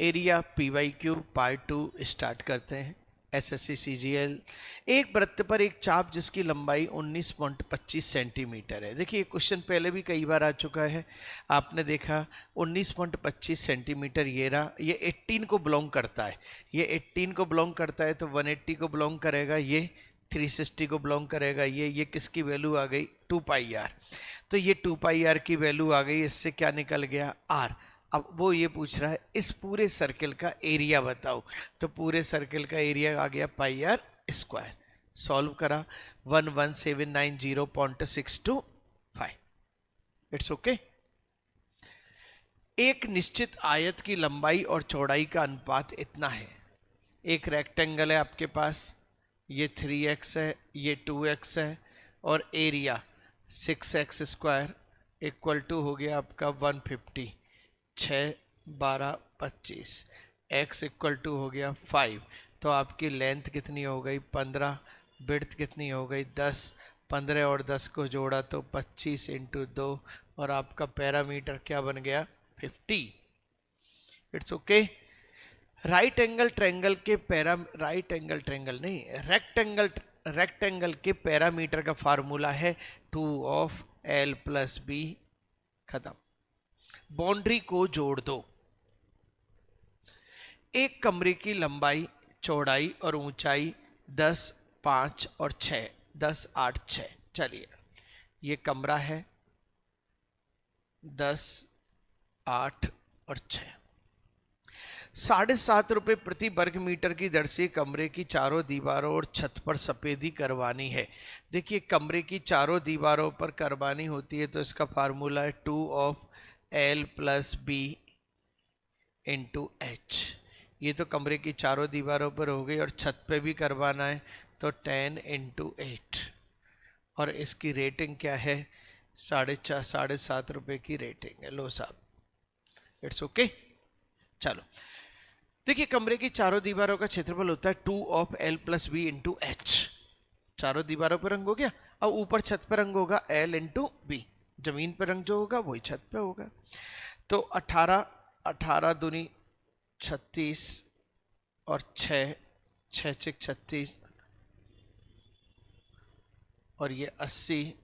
Area P Y Q part 2 start करते हैं। SSC CGL. एक वृत्त पर एक चाप जिसकी लंबाई 19.25 सेंटीमीटर है। देखिए क्वेश्चन पहले भी कई बार आ चुका है, आपने देखा 19.25 सेंटीमीटर ये रहा, ये 18 को बिलोंग करता है, ये 18 को बिलोंग करता है तो 180 को बिलोंग करेगा, ये 360 को बिलोंग करेगा, ये किसकी वैल्यू आ गई 2 पाई आर। तो ये 2 पाई आर की वैल्यू आ गई, इससे क्या निकल गया आर। अब वो ये पूछ रहा है इस पूरे सर्किल का एरिया बताओ, तो पूरे सर्किल का एरिया आ गया पाई आर स्क्वायर। सॉल्व करा 11790.625। It's okay. एक निश्चित आयत की लंबाई और चौड़ाई का अनुपात इतना है। एक रेक्टेंगल है आपके पास, ये 3x है, ये 2x है, और area 6x square equal to हो गया आपका 150, 6 12 25, x इक्वल टू हो गया 5। तो आपकी लेंथ कितनी हो गई 15, विड्थ कितनी हो गई 10, 15 और 10 को जोड़ा तो 25 इंटू 2, और आपका पैरामीटर क्या बन गया 50। It's okay. Right angle triangle के रेक्टेंगल के पैरामीटर का फार्मूला है 2 ऑफ L प्लस बी। खत्म। बाउंड्री को जोड़ दो। एक कमरे की लंबाई, चौड़ाई और ऊंचाई 10, 5 और 6, 10, 8, 6। चलिए ये कमरा है 10, 8 और 6। 7.5 रुपये प्रति वर्ग मीटर की दर से कमरे की चारों दीवारों और छत पर सफेदी करवानी है। देखिए कमरे की चारों दीवारों पर करवानी होती है तो इसका फार्मूला है 2 of L plus B into H. ये तो कमरे की चारों दीवारों पर हो गई, और छत पे भी करवाना है तो 10 इंटू 8, और इसकी रेटिंग क्या है 7.5 रुपये की रेटिंग है। लो साहब, इट्स ओके। चलो देखिए कमरे की चारों दीवारों का क्षेत्रफल होता है 2 of L plus B into H. चारों दीवारों पर रंग हो गया, अब ऊपर छत पर रंग होगा L इंटू बी। जमीन पर रंग जो होगा वही छत पे होगा। तो 18 दूनी 36 और 6, 6 6 36, और ये 80,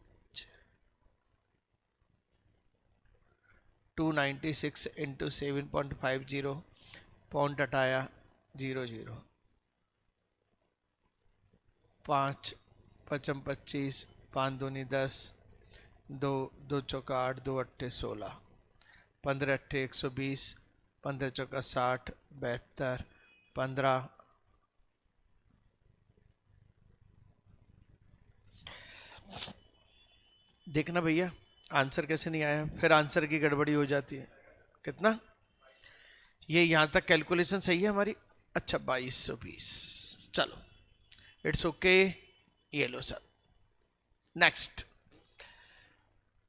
296 इंटू 7.50, पॉइंट हटाया 00, 5 5 25, 5 दूनी 10, 2 2 चौका 8, 2 अट्ठे 16, 15 अट्ठे 120, 15 चौका 60, 72, 15 देखना भैया आंसर कैसे नहीं आया, फिर आंसर की गड़बड़ी हो जाती है। कितना ये यहाँ तक कैलकुलेशन सही है हमारी? अच्छा 2220। चलो इट्स ओके। ये लो सर। नेक्स्ट,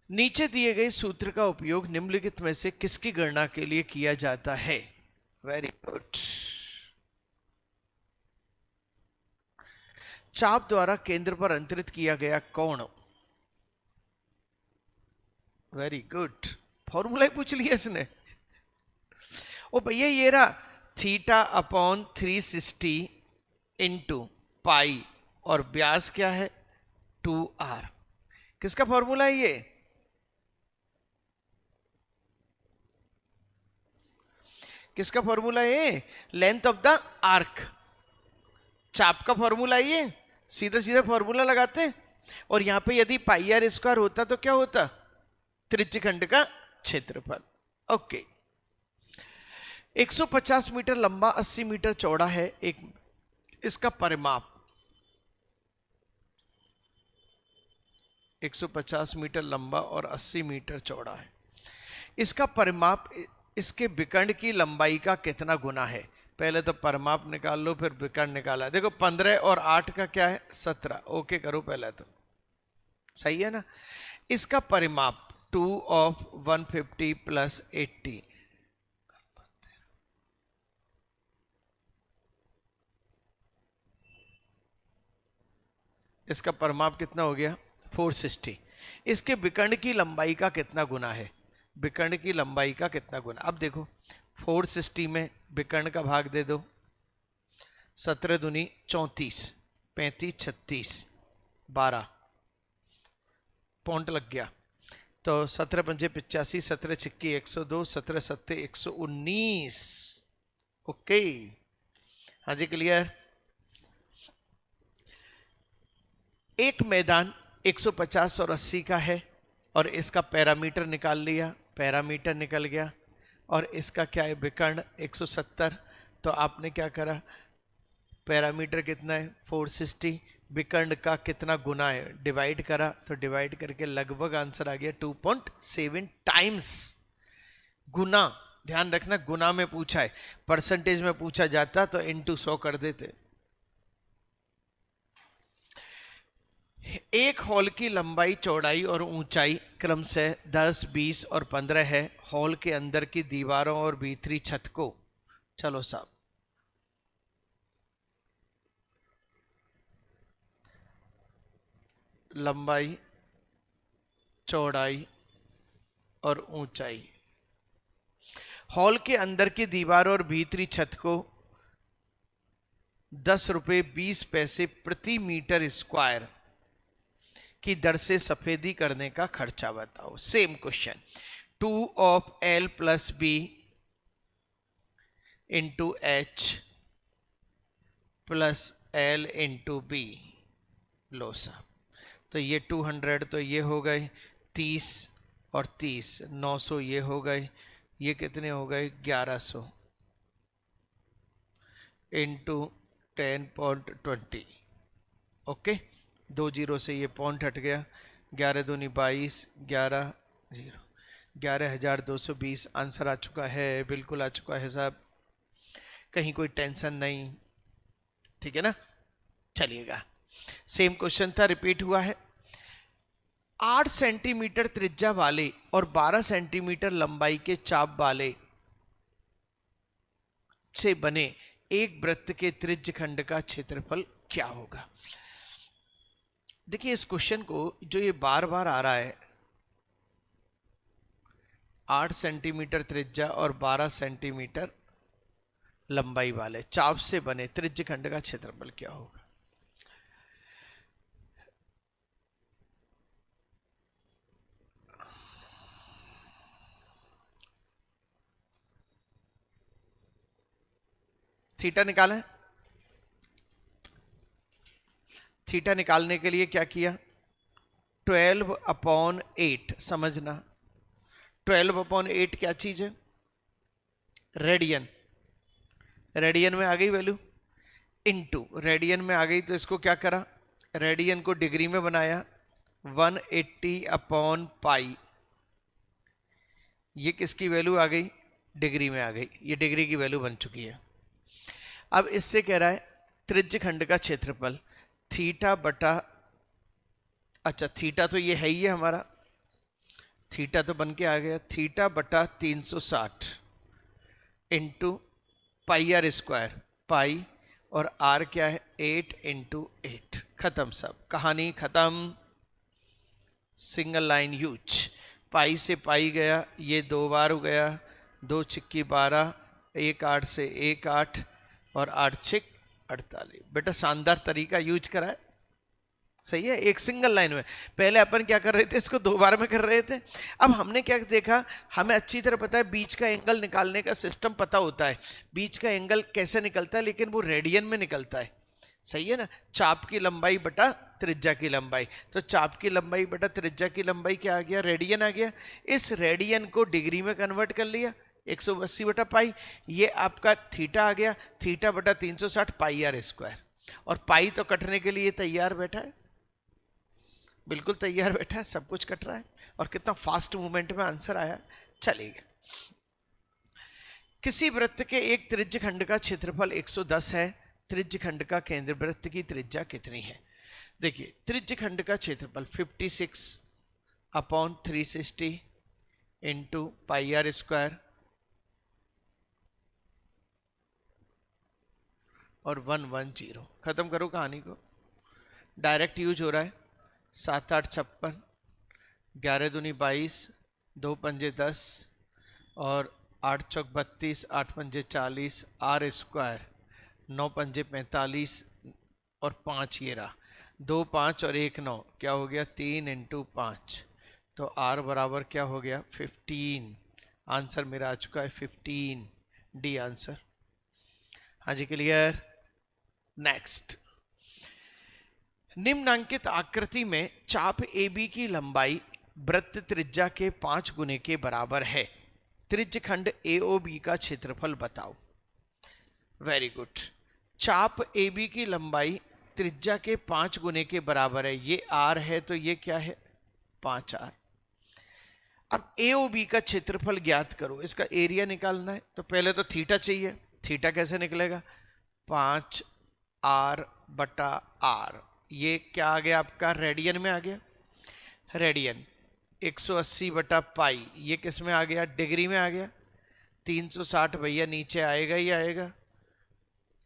नीचे दिए गए सूत्र का उपयोग निम्नलिखित में से किसकी गणना के लिए किया जाता है? Very good. चाप द्वारा केंद्र पर अंतरित किया गया कोण। वेरी गुड, फॉर्मूला ही पूछ लिया इसने। ओ भैया ये रहा थीटा अपॉन 360 इंटू पाई, और व्यास क्या है 2r। किसका फॉर्मूला है ये? किसका फॉर्मूला है ये? Length of the arc. चाप का फॉर्मूला है ये, सीधा सीधा फॉर्मूला लगाते हैं। और यहां पे यदि पाई आर स्क्वायर होता तो क्या होता? त्रिज्यखंड का क्षेत्रफल। ओके। 150 मीटर लंबा 80 मीटर चौड़ा है एक, इसका परिमाप 150 मीटर लंबा और 80 मीटर चौड़ा है। इसका परिमाप इसके विकर्ण की लंबाई का कितना गुना है? पहले तो परिमाप निकाल लो फिर विकर्ण निकाला। देखो 15 और 8 का क्या है 17। ओके करो पहले तो, सही है ना। इसका परिमाप 2 ऑफ 150 प्लस 80, इसका परिमाप कितना हो गया 460। इसके विकर्ण की लंबाई का कितना गुना है? विकर्ण की लंबाई का कितना गुना? अब देखो 460 में विकर्ण का भाग दे दो, 17 दूनी 34, 35 36 12 पॉइंट लग गया। तो 17 पंजे 85, 17 छिक्की 102, 17 सत्ते 119। ओके, हाँ जी क्लियर। एक मैदान 150 और 80 का है और इसका पैरामीटर निकाल लिया, पैरामीटर निकल गया, और इसका क्या है विकर्ण 170। तो आपने क्या करा, पैरामीटर कितना है 460, विकर्ण का कितना गुना है डिवाइड करा, तो डिवाइड करके लगभग आंसर आ गया 2.7 टाइम्स। गुना, ध्यान रखना गुना में पूछा है, परसेंटेज में पूछा जाता तो इनटू 100 कर देते। एक हॉल की लंबाई, चौड़ाई और ऊंचाई क्रमशः 10, 20 और 15 है। हॉल के अंदर की दीवारों और भीतरी छत को, चलो साहब, लंबाई, चौड़ाई और ऊंचाई, हॉल के अंदर की दीवारों और भीतरी छत को 10 रुपये 20 पैसे प्रति मीटर स्क्वायर की दर से सफेदी करने का खर्चा बताओ। Same question, 2 of L plus B into H plus L into B. लो साहब, तो ये 200, तो ये हो गए 30 और 30 900, ये हो गए, ये कितने हो गए 1100 इंटू 10.20। ओके, 2 जीरो से ये पॉइंट हट गया, 11 दूनी 22, 11 जीरो 11,220 आंसर आ चुका है, बिल्कुल आ चुका है साहब, कहीं कोई टेंशन नहीं, ठीक है ना। चलिएगा, सेम क्वेश्चन था, रिपीट हुआ है। 8 सेंटीमीटर त्रिज्या वाले और 12 सेंटीमीटर लंबाई के चाप वाले से बने एक वृत्त के त्रिज्य खंड का क्षेत्रफल क्या होगा। देखिए इस क्वेश्चन को जो ये बार बार आ रहा है, 8 सेंटीमीटर त्रिज्या और 12 सेंटीमीटर लंबाई वाले चाप से बने त्रिज्य खंड का क्षेत्रफल क्या होगा। थीटा निकालें, थीटा निकालने के लिए क्या किया, 12/8 समझना, 12/8 क्या चीज है, रेडियन, रेडियन में आ गई वैल्यू, इनटू रेडियन में आ गई, तो इसको क्या करा, रेडियन को डिग्री में बनाया, 180/पाई, ये किसकी वैल्यू आ गई, डिग्री में आ गई, ये डिग्री की वैल्यू बन चुकी है। अब इससे कह रहा है त्रिज्य खंड का क्षेत्रफल थीटा बटा, अच्छा थीटा तो ये है ही है हमारा, थीटा तो बन के आ गया, थीटा बटा 360 इंटू पाई आर स्क्वायर, पाई और आर क्या है 8 इंटू 8। खत्म सब, कहानी खत्म, सिंगल लाइन यूज। पाई से पाई गया, ये 2 बार हो गया, 2 छिक्की 12, 1 8 से 1 8 और 8 छिक 48। बेटा शानदार तरीका यूज करा है, सही है, एक सिंगल लाइन में। पहले अपन क्या कर रहे थे, इसको 2 बार में कर रहे थे। अब हमने क्या देखा, हमें अच्छी तरह पता है बीच का एंगल निकालने का सिस्टम पता होता है, बीच का एंगल कैसे निकलता है, लेकिन वो रेडियन में निकलता है, सही है ना, चाप की लंबाई बटा त्रिज्या की लंबाई। तो चाप की लंबाई बटा त्रिज्या की लंबाई क्या आ गया, रेडियन आ गया। इस रेडियन को डिग्री में कन्वर्ट कर लिया, 180/पाई, ये आपका थीटा आ गया, थीटा बटा 360 पाई आर स्क्वायर, और पाई तो कटने के लिए तैयार बैठा है, बिल्कुल तैयार बैठा है, सब कुछ कट रहा है, और कितना फास्ट मूवमेंट में आंसर आया। चलिए, किसी वृत्त के एक त्रिज्य खंड का क्षेत्रफल 110 है, त्रिज्य खंड का केंद्र वृत्त की त्रिज्या कितनी है। देखिए त्रिज्य खंड का क्षेत्रफल 56/360 इंटू पाई आर स्क्वायर और 110। खत्म करो कहानी को, डायरेक्ट यूज हो रहा है, 7 8 56, 11 दूनी 22, 2 पंजे 10 और 8 चौक 32, 8 पंजे 40, आर स्क्वायर, 9 पंजे 45 और 5 ये रहा, 2 5 और 1 9, क्या हो गया 3 इंटू 5, तो आर बराबर क्या हो गया 15। आंसर मेरा आ चुका है 15, डी आंसर। हाँ जी क्लियर। नेक्स्ट, निम्नांकित आकृति में चाप AB की लंबाई वृत्त त्रिज्या के 5 गुने के बराबर है, त्रिज्यखंड AOB का क्षेत्रफल बताओ। Very good. चाप AB की लंबाई त्रिज्या के 5 गुने के बराबर है, ये R है तो ये क्या है 5R। अब AOB का क्षेत्रफल ज्ञात करो, इसका एरिया निकालना है, तो पहले तो थीटा चाहिए। थीटा कैसे निकलेगा, 5R बटा R, ये क्या आ गया आपका रेडियन में आ गया, रेडियन। 180 बटा पाई, ये किस में आ गया डिग्री में आ गया। 360 भैया नीचे आएगा ही आएगा।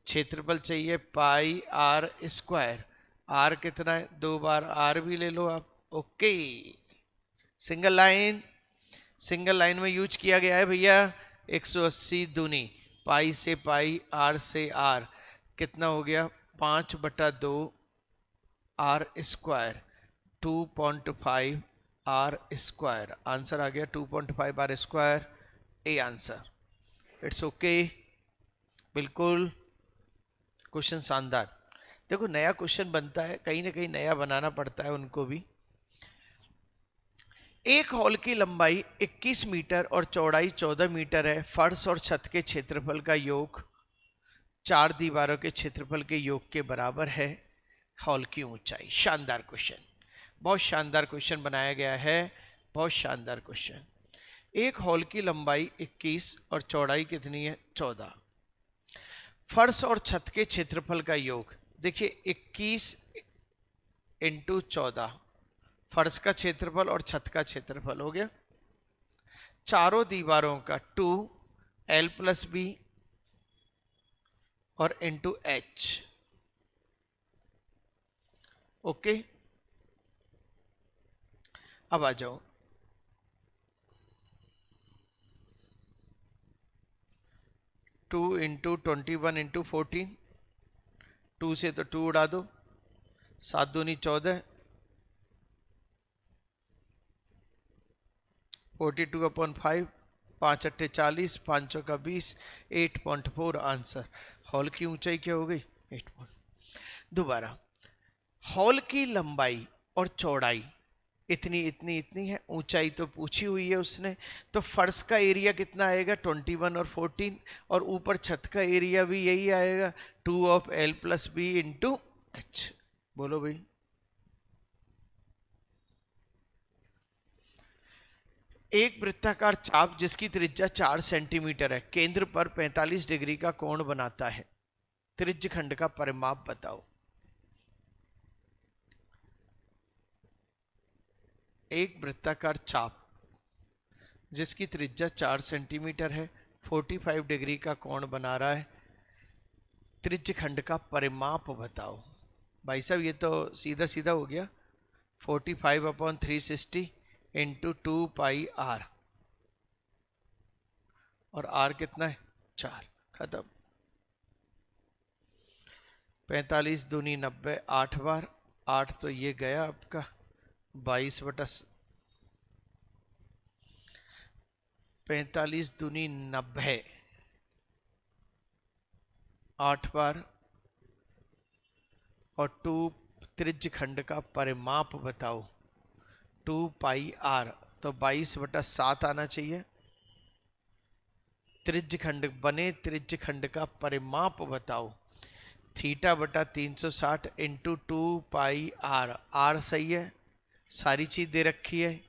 क्षेत्रफल चाहिए पाई आर स्क्वायर, आर कितना है 2 बार आर भी ले लो आप। ओके, सिंगल लाइन में यूज किया गया है भैया। 180 दूनी पाई से पाई, आर से आर, कितना हो गया 5 बटा 2 R square, 2.5 R square. Answer आ गया 2.5 R square, A answer. It's okay, बिल्कुल। क्वेश्चन शानदार। देखो नया क्वेश्चन बनता है, कहीं ना कहीं नया बनाना पड़ता है उनको भी। एक हॉल की लंबाई 21 मीटर और चौड़ाई 14 मीटर है। फर्श और छत के क्षेत्रफल का योग 4 दीवारों के क्षेत्रफल के योग के बराबर है। हॉल की ऊंचाई। शानदार क्वेश्चन, बहुत शानदार क्वेश्चन बनाया गया है, बहुत शानदार क्वेश्चन। एक हॉल की लंबाई 21 और चौड़ाई कितनी है 14। फर्श और छत के क्षेत्रफल का योग, देखिए 21 इंटू 14, फर्श का क्षेत्रफल और छत का क्षेत्रफल हो गया। चारों दीवारों का 2L + B और इंटू H। ओके, अब आ जाओ। टू इंटू 21 इंटू 14, 2 से तो 2 उड़ा दो, 7 दूनी 14, 42/5, 5 अट्ठे 40, 5 चौका 20, 8.4 आंसर। हॉल की ऊंचाई क्या हो गई 8। दोबारा, हॉल की लंबाई और चौड़ाई इतनी इतनी इतनी है, ऊंचाई तो पूछी हुई है उसने, तो फर्श का एरिया कितना आएगा 21 और 14, और ऊपर छत का एरिया भी यही आएगा 2L + B इंटू H। बोलो भाई। एक वृत्ताकार चाप जिसकी त्रिज्या 4 सेंटीमीटर है, केंद्र पर 45 डिग्री का कोण बनाता है, त्रिज्यखंड का परिमाप बताओ। एक वृत्ताकार चाप जिसकी त्रिज्या 4 सेंटीमीटर है, 45 डिग्री का कोण बना रहा है, त्रिज्यखंड का परिमाप बताओ। भाई साहब ये तो सीधा सीधा हो गया, 45/360 इंटू 2πr, और r कितना है 4, खत्म। 45 दूनी 90, 8 बार 8, तो ये गया आपका 45 दूनी 90, 8 बार, और 2 त्रिज्यखंड का परिमाप बताओ 2πr, तो 22/7 आना चाहिए। त्रिज्यखंड बने, त्रिज्यखंड का परिमाप बताओ, θ/360 इंटू 2πr। r सही है, सारी चीज दे रखी है।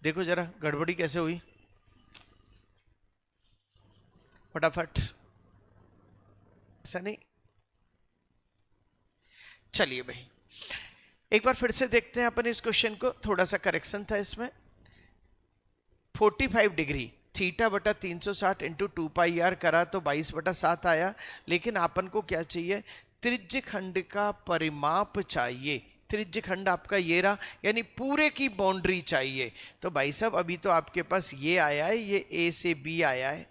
देखो जरा गड़बड़ी कैसे हुई, फटाफट, ऐसा नहीं। चलिए भाई एक बार फिर से देखते हैं अपन इस क्वेश्चन को, थोड़ा सा करेक्शन था इसमें। 45 डिग्री θ/360 इंटू 2πr करा तो 22/7 आया, लेकिन अपन को क्या चाहिए त्रिज्यखंड का परिमाप चाहिए। त्रिज्य खंड आपका ये रहा, यानी पूरे की बाउंड्री चाहिए। तो भाई साहब अभी तो आपके पास ये आया है, ये ए से बी आया है,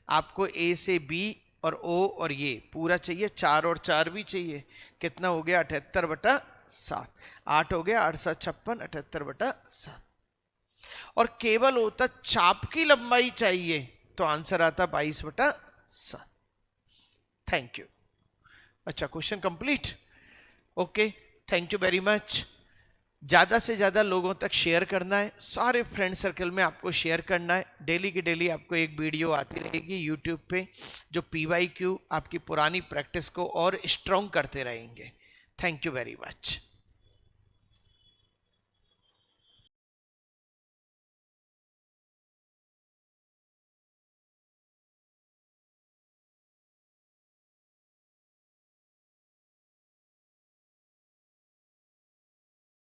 आपको ए से बी और ओ और ये पूरा चाहिए, 4 और 4 भी चाहिए। कितना हो गया 78/7, 8 हो गया 8 7 56, 78/7। और केवल होता चाप की लंबाई चाहिए तो आंसर आता 22/7। Thank you. अच्छा, question complete. Okay, thank you very much. ज़्यादा से ज़्यादा लोगों तक शेयर करना है, सारे फ्रेंड सर्कल में आपको शेयर करना है। डेली की डेली आपको एक वीडियो आती रहेगी यूट्यूब पे, जो PYQ आपकी पुरानी प्रैक्टिस को और स्ट्रॉन्ग करते रहेंगे। Thank you very much.